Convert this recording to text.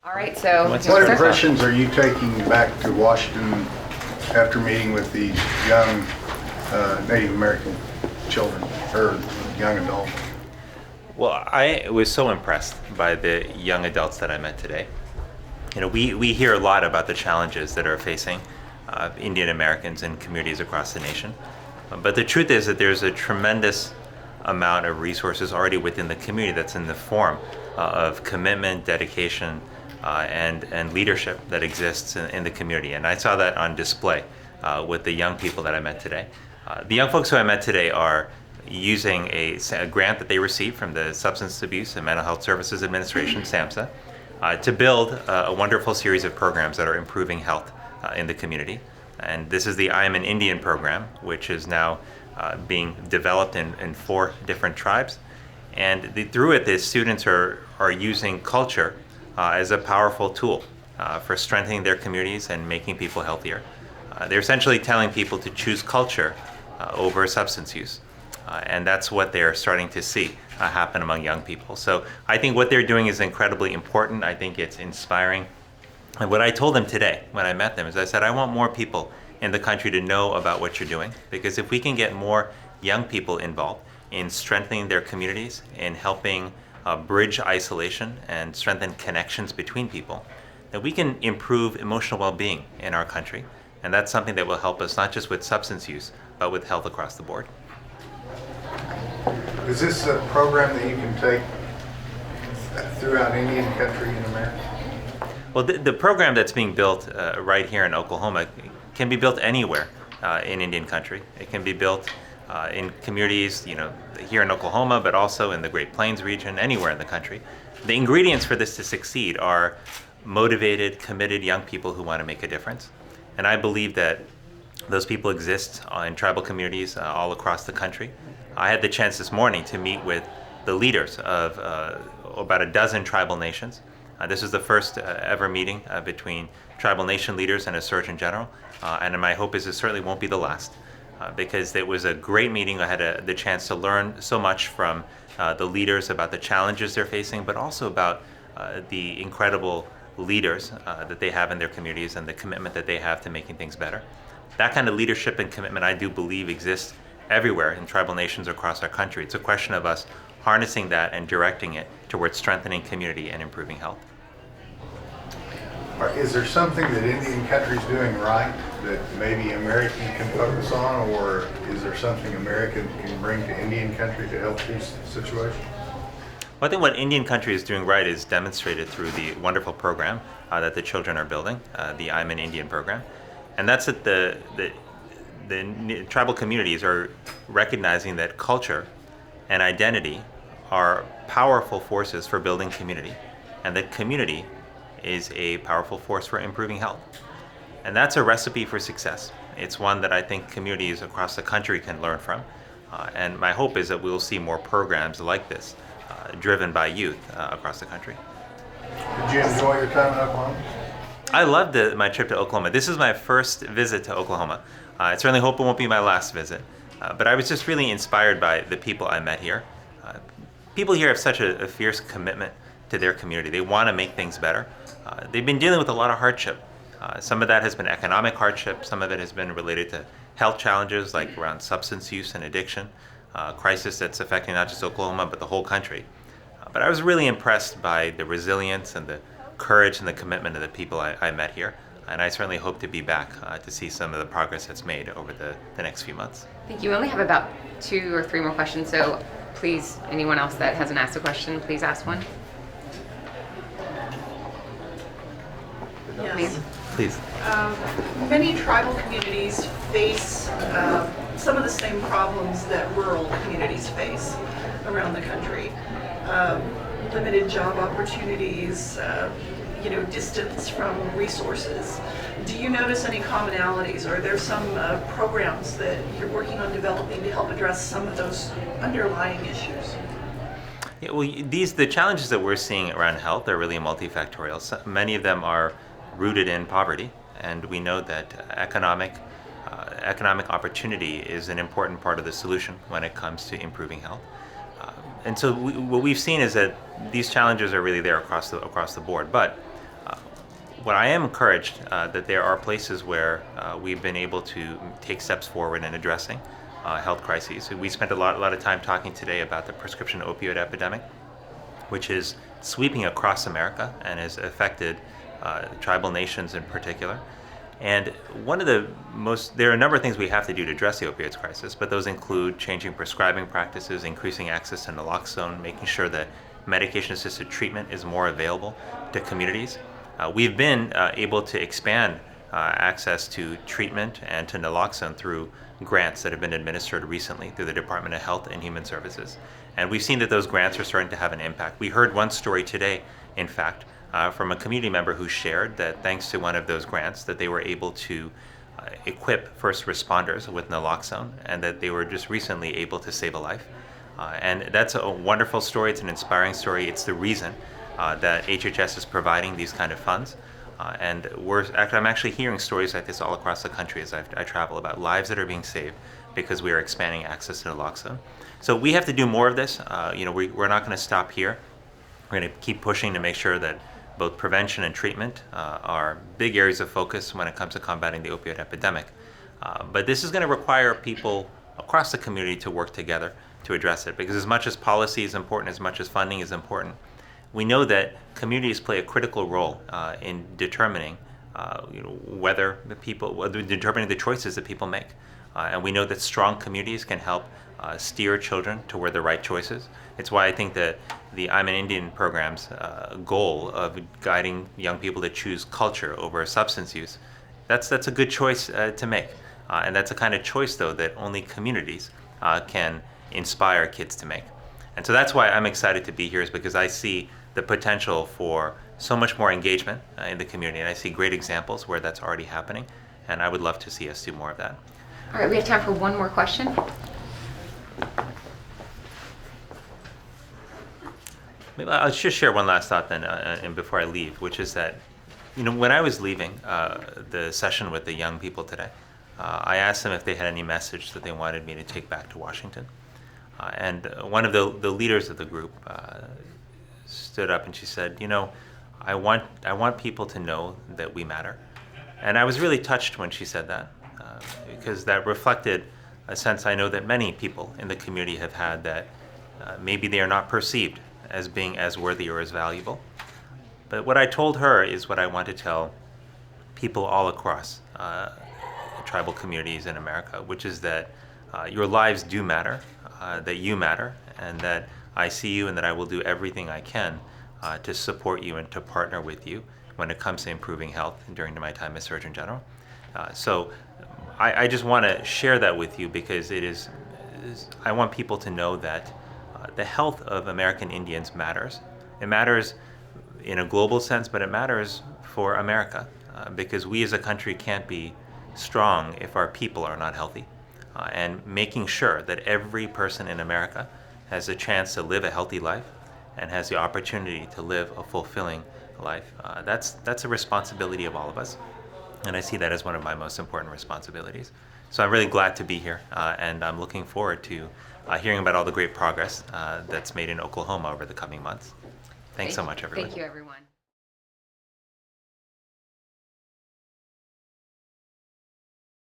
All right, so What impressions are you taking back to Washington after meeting with these young Native American children or young adults? Well, I was so impressed by the young adults that I met today. We hear a lot about the challenges that are facing Indian Americans and communities across the nation. But the truth is that there's a tremendous amount of resources already within the community that's in the form of commitment, dedication, and leadership that exists in the community. And I saw that on display with the young people that I met today. The young folks who I met today are using a grant that they received from the Substance Abuse and Mental Health Services Administration, SAMHSA, to build a wonderful series of programs that are improving health in the community. And this is the I Am an Indian program, which is now being developed in 4 different tribes. And through it, the students are using culture as a powerful tool for strengthening their communities and making people healthier. They're essentially telling people to choose culture over substance use. And that's what they're starting to see happen among young people. So I think what they're doing is incredibly important. I think it's inspiring. And what I told them today when I met them is I said, I want more people in the country to know about what you're doing, because if we can get more young people involved in strengthening their communities, in helping bridge isolation and strengthen connections between people, then we can improve emotional well-being in our country. And that's something that will help us not just with substance use, but with health across the board. Is this a program that you can take throughout Indian country in America? Well, the program that's being built right here in Oklahoma can be built anywhere in Indian country. It can be built in communities, here in Oklahoma, but also in the Great Plains region, anywhere in the country. The ingredients for this to succeed are motivated, committed young people who want to make a difference. And I believe that those people exist in tribal communities all across the country. I had the chance this morning to meet with the leaders of about a dozen tribal nations. This is the first ever meeting between tribal nation leaders and a Surgeon General, and my hope is it certainly won't be the last, because it was a great meeting. I had the chance to learn so much from the leaders about the challenges they're facing, but also about the incredible leaders that they have in their communities and the commitment that they have to making things better. That kind of leadership and commitment, I do believe, exists everywhere in tribal nations across our country. It's a question of us harnessing that and directing it towards strengthening community and improving health. Is there something that Indian country is doing right that maybe American can focus on, or is there something American can bring to Indian country to help these situations? Well, I think what Indian country is doing right is demonstrated through the wonderful program that the children are building, the I'm an Indian program. And that's that the tribal communities are recognizing that culture and identity are powerful forces for building community, and that community is a powerful force for improving health. And that's a recipe for success. It's one that I think communities across the country can learn from. And my hope is that we'll see more programs like this driven by youth across the country. Did you enjoy your time in Oklahoma? I loved my trip to Oklahoma. This is my first visit to Oklahoma. I certainly hope it won't be my last visit. But I was just really inspired by the people I met here. People here have such a fierce commitment to their community. They want to make things better. They've been dealing with a lot of hardship. Some of that has been economic hardship. Some of it has been related to health challenges like around substance use and addiction, crisis that's affecting not just Oklahoma, but the whole country. But I was really impressed by the resilience and the courage and the commitment of the people I met here. And I certainly hope to be back to see some of the progress that's made over the next few months. I think you only have about 2 or 3 more questions, so please, anyone else that hasn't asked a question, please ask one. Yes. Please. Many tribal communities face some of the same problems that rural communities face around the country. Limited job opportunities, distance from resources. Do you notice any commonalities? Are there some programs that you're working on developing to help address some of those underlying issues? Yeah, well, the challenges that we're seeing around health are really multifactorial. So many of them are rooted in poverty, and we know that economic opportunity is an important part of the solution when it comes to improving health. And so what we've seen is that these challenges are really there across the board. But what I am encouraged that there are places where we've been able to take steps forward in addressing health crises. We spent a lot of time talking today about the prescription opioid epidemic, which is sweeping across America and has affected tribal nations in particular. And there are a number of things we have to do to address the opioids crisis, but those include changing prescribing practices, increasing access to naloxone, making sure that medication-assisted treatment is more available to communities. We've been able to expand access to treatment and to naloxone through grants that have been administered recently through the Department of Health and Human Services. And we've seen that those grants are starting to have an impact. We heard one story today, in fact, from a community member who shared that thanks to one of those grants that they were able to equip first responders with naloxone, and that they were just recently able to save a life. And that's a wonderful story. It's an inspiring story. It's the reason that HHS is providing these kind of funds. And I'm actually hearing stories like this all across the country as I travel, about lives that are being saved because we are expanding access to naloxone. So we have to do more of this. We're not going to stop here. We're going to keep pushing to make sure that both prevention and treatment are big areas of focus when it comes to combating the opioid epidemic. But this is going to require people across the community to work together to address it, because as much as policy is important, as much as funding is important, we know that communities play a critical role in determining determining the choices that people make. And we know that strong communities can help steer children toward the right choices. It's why I think that the I'm an Indian program's goal of guiding young people to choose culture over substance use, that's a good choice to make. And that's a kind of choice, though, that only communities can inspire kids to make. And so that's why I'm excited to be here, is because I see the potential for so much more engagement in the community. And I see great examples where that's already happening. And I would love to see us do more of that. All right, we have time for one more question. Maybe I'll just share one last thought then, and before I leave, which is that, when I was leaving the session with the young people today, I asked them if they had any message that they wanted me to take back to Washington. And one of the leaders of the group stood up and she said, I want people to know that we matter. And I was really touched when she said that, because that reflected a sense I know that many people in the community have had, that maybe they are not perceived as being as worthy or as valuable. But what I told her is what I want to tell people all across tribal communities in America, which is that your lives do matter, that you matter, and that I see you, and that I will do everything I can to support you and to partner with you when it comes to improving health during my time as Surgeon General. So I just want to share that with you, because I want people to know that the health of American Indians matters. It matters in a global sense, but it matters for America, because we as a country can't be strong if our people are not healthy. And making sure that every person in America has a chance to live a healthy life and has the opportunity to live a fulfilling life, that's a responsibility of all of us. And I see that as one of my most important responsibilities. So I'm really glad to be here, and I'm looking forward to hearing about all the great progress that's made in Oklahoma over the coming months. Thanks so much, everyone. Thank you, everyone.